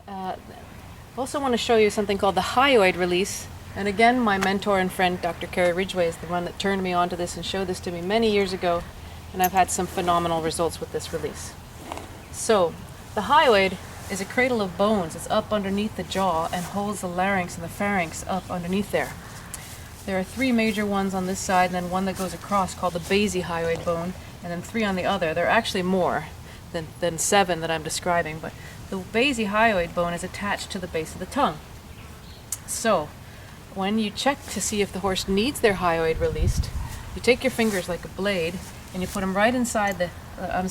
I also want to show you something called the Hyoid Release. And again, my mentor and friend, Dr. Carrie Ridgway, is the one that turned me on to this and showed this to me many years ago. And I've had some phenomenal results with this release. So, the hyoid is a cradle of bones. It's up underneath the jaw and holds the larynx and the pharynx up underneath there. There are three major ones on this side and then one that goes across called the basihyoid bone, and then three on the other. There are actually more than seven that I'm describing, but the basihyoid bone is attached to the base of the tongue. So, when you check to see if the horse needs their hyoid released, you take your fingers like a blade and you put them right inside the I'm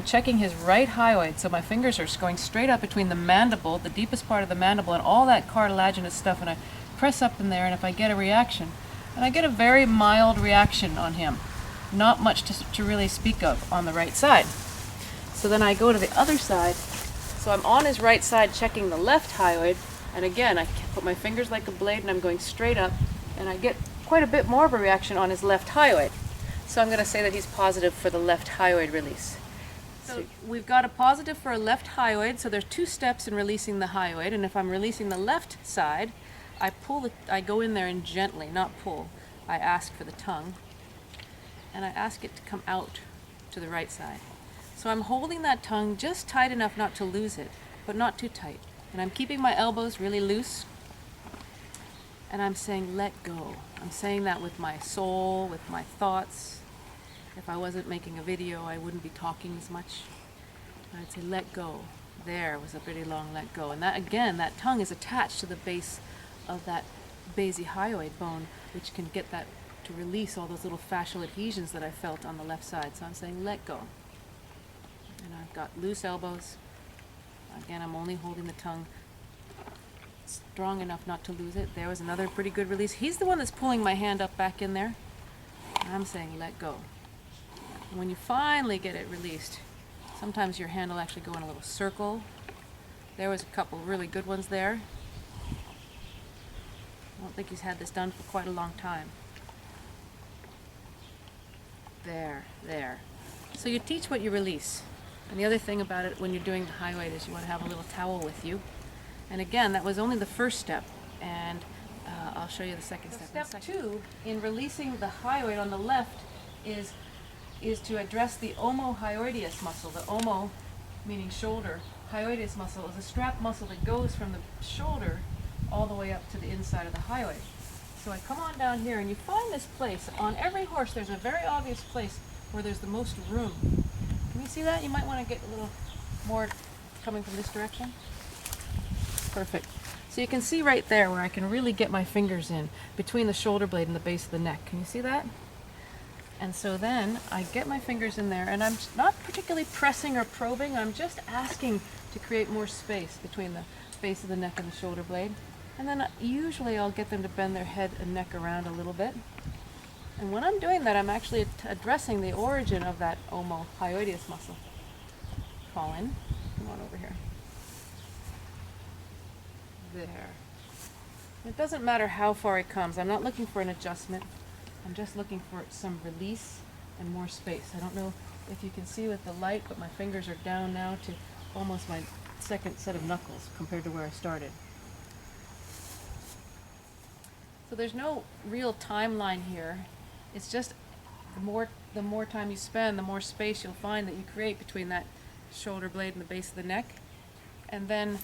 checking his right hyoid, so my fingers are going straight up between the mandible, the deepest part of the mandible, and all that cartilaginous stuff, and I press up in there, and if I get a reaction, and I get a very mild reaction on him, not much to really speak of on the right side. So then I go to the other side, so I'm on his right side checking the left hyoid, and again I put my fingers like a blade and I'm going straight up, and I get quite a bit more of a reaction on his left hyoid. So I'm going to say that he's positive for the left hyoid release. So we've got a positive for a left hyoid, so there's two steps in releasing the hyoid, and if I'm releasing the left side, I go in there and gently, not pull. I ask for the tongue, and I ask it to come out to the right side. So I'm holding that tongue just tight enough not to lose it, but not too tight. And I'm keeping my elbows really loose, and I'm saying, let go. I'm saying that with my soul, with my thoughts. If I wasn't making a video, I wouldn't be talking as much. I'd say, let go. There was a pretty long let go. And that, again, that tongue is attached to the base of that basihyoid bone, which can get that to release all those little fascial adhesions that I felt on the left side. So I'm saying, let go. And I've got loose elbows. Again, I'm only holding the tongue strong enough not to lose it. There was another pretty good release. He's the one that's pulling my hand up back in there. And I'm saying, let go. And when you finally get it released, sometimes your hand will actually go in a little circle. There was a couple really good ones there. I don't think he's had this done for quite a long time. There. So you teach what you release. And the other thing about it when you're doing the hyoid is you want to have a little towel with you. And again, that was only the first step, and I'll show you the second step. Step 2 in releasing the hyoid on the left is to address the omohyoideus muscle. The omo, meaning shoulder, hyoideus muscle is a strap muscle that goes from the shoulder all the way up to the inside of the hyoid. So I come on down here, and you find this place. On every horse, there's a very obvious place where there's the most room. Can you see that? You might want to get a little more coming from this direction. Perfect. So you can see right there where I can really get my fingers in between the shoulder blade and the base of the neck. Can you see that? And so then I get my fingers in there, and I'm not particularly pressing or probing. I'm just asking to create more space between the base of the neck and the shoulder blade. And then usually I'll get them to bend their head and neck around a little bit. And when I'm doing that, I'm actually addressing the origin of that omohyoideus muscle. Fall in. Come on over here. There. It doesn't matter how far it comes. I'm not looking for an adjustment. I'm just looking for some release and more space. I don't know if you can see with the light, but my fingers are down now to almost my second set of knuckles compared to where I started. So there's no real timeline here. It's just the more time you spend, the more space you'll find that you create between that shoulder blade and the base of the neck. And then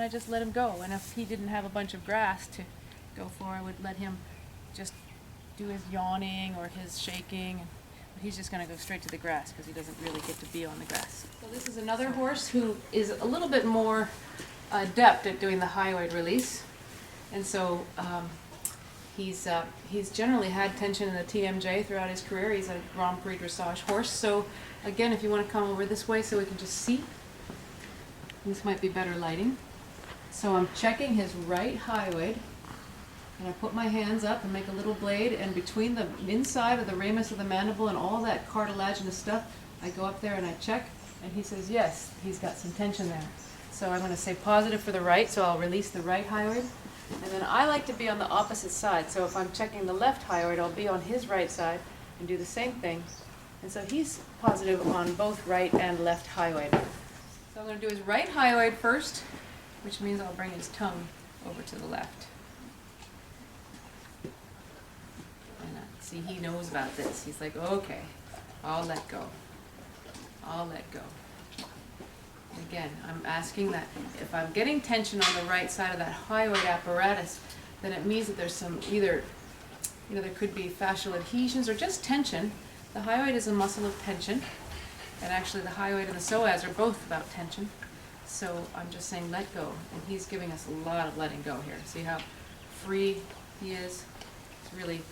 I just let him go. And if he didn't have a bunch of grass to go for, I would let him just do his yawning or his shaking. But he's just going to go straight to the grass because he doesn't really get to be on the grass. So this is another horse who is a little bit more adept at doing the hyoid release. And so he's generally had tension in the TMJ throughout his career. He's a Grand Prix dressage horse. So again, if you want to come over this way so we can just see, this might be better lighting. So I'm checking his right hyoid, and I put my hands up and make a little blade, and between the inside of the ramus of the mandible and all that cartilaginous stuff, I go up there and I check, and he says yes, he's got some tension there. So I'm going to say positive for the right, so I'll release the right hyoid. And then I like to be on the opposite side, so if I'm checking the left hyoid, I'll be on his right side and do the same thing. And so he's positive on both right and left hyoid. So I'm going to do his right hyoid first, which means I'll bring his tongue over to the left. And see, he knows about this. He's like, okay, I'll let go. I'll let go. Again, I'm asking that if I'm getting tension on the right side of that hyoid apparatus, then it means that there's some either, there could be fascial adhesions or just tension. The hyoid is a muscle of tension, and actually the hyoid and the psoas are both about tension. So I'm just saying let go, and he's giving us a lot of letting go here. See how free he is? He really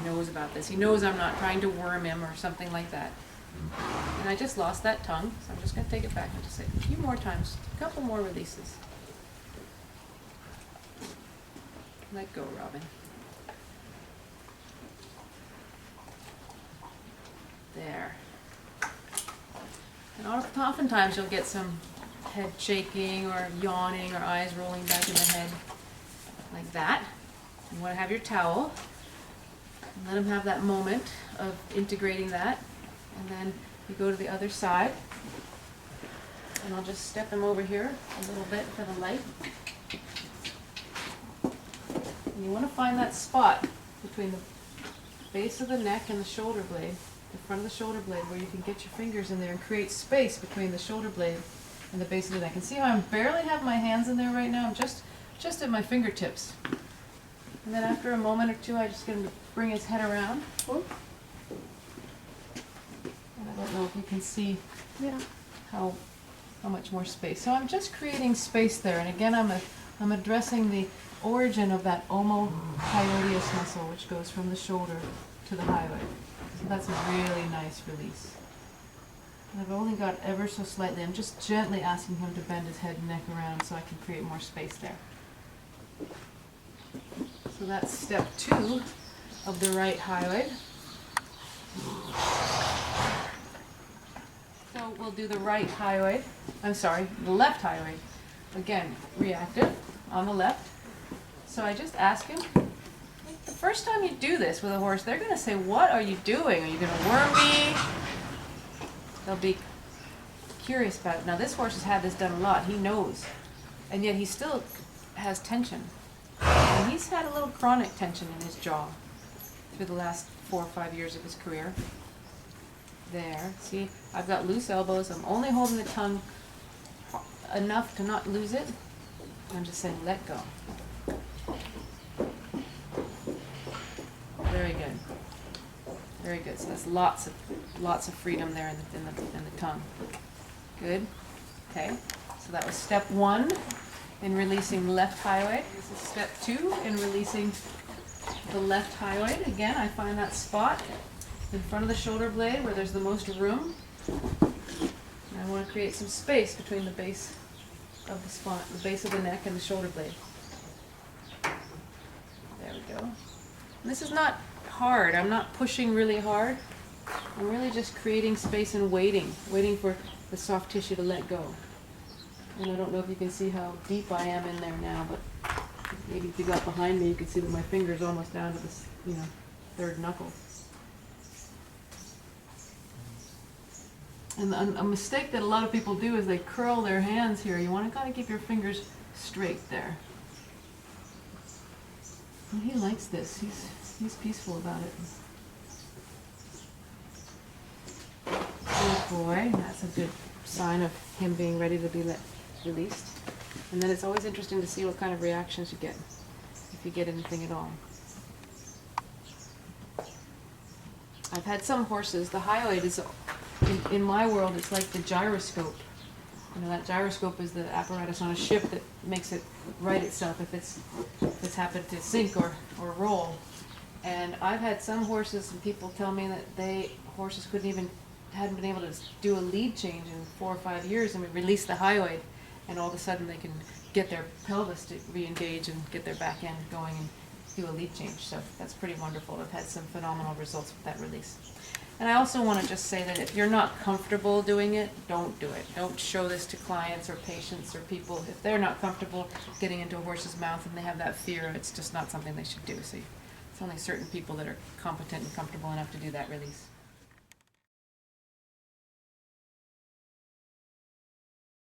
knows about this. He knows I'm not trying to worm him or something like that. And I just lost that tongue, so I'm just going to take it back and just say a few more times, a couple more releases. Let go, Robin. There. And oftentimes you'll get some head shaking or yawning or eyes rolling back in the head, like that. You want to have your towel, and let him have that moment of integrating that. And then you go to the other side, and I'll just step him over here a little bit for the light. And you want to find that spot between the base of the neck and the shoulder blade, the front of the shoulder blade, where you can get your fingers in there and create space between the shoulder blade and the base of the neck. And see how I barely have my hands in there right now? I'm just at my fingertips. And then after a moment or two, I'm just going to bring his head around. Whoop. I don't know if you can see how much more space. So I'm just creating space there, and again I'm addressing the origin of that omohyoideus muscle, which goes from the shoulder to the hyoid. So that's a really nice release. And I've only got ever so slightly. I'm just gently asking him to bend his head and neck around so I can create more space there. So that's step 2 of the right hyoid. So we'll do the right hyoid, the left hyoid. Again, reactive on the left. So I just ask him, the first time you do this with a horse, they're going to say, what are you doing? Are you going to worm me? They'll be curious about it. Now this horse has had this done a lot, he knows, and yet he still has tension. And he's had a little chronic tension in his jaw through the last 4 or 5 years of his career. There, see, I've got loose elbows. I'm only holding the tongue enough to not lose it. I'm just saying, let go. Very good. Very good. So that's lots of freedom there in the tongue. Good. Okay. So that was step 1 in releasing the left hyoid. This is step 2 in releasing the left hyoid. Again, I find that spot in front of the shoulder blade where there's the most room. And I want to create some space between the base of the spine, the base of the neck and the shoulder blade. There we go. And this is not hard. I'm not pushing really hard. I'm really just creating space and waiting for the soft tissue to let go. And I don't know if you can see how deep I am in there now, but maybe if you got behind me, you could see that my finger's almost down to this, third knuckle. And a mistake that a lot of people do is they curl their hands here. You want to kind of keep your fingers straight there. And he likes this. He's peaceful about it. Good boy. That's a good sign of him being ready to be released. And then it's always interesting to see what kind of reactions you get, if you get anything at all. I've had some horses, the hyoid is, in my world, it's like the gyroscope. That gyroscope is the apparatus on a ship that makes it right itself if it's happened to sink or roll. And I've had some horses, and people tell me that horses hadn't been able to do a lead change in 4 or 5 years, and we release the hyoid, and all of a sudden they can get their pelvis to re-engage and get their back end going and do a lead change. So that's pretty wonderful. I've had some phenomenal results with that release. And I also want to just say that if you're not comfortable doing it, don't do it. Don't show this to clients or patients or people. If they're not comfortable getting into a horse's mouth and they have that fear, it's just not something they should do. So it's only certain people that are competent and comfortable enough to do that release.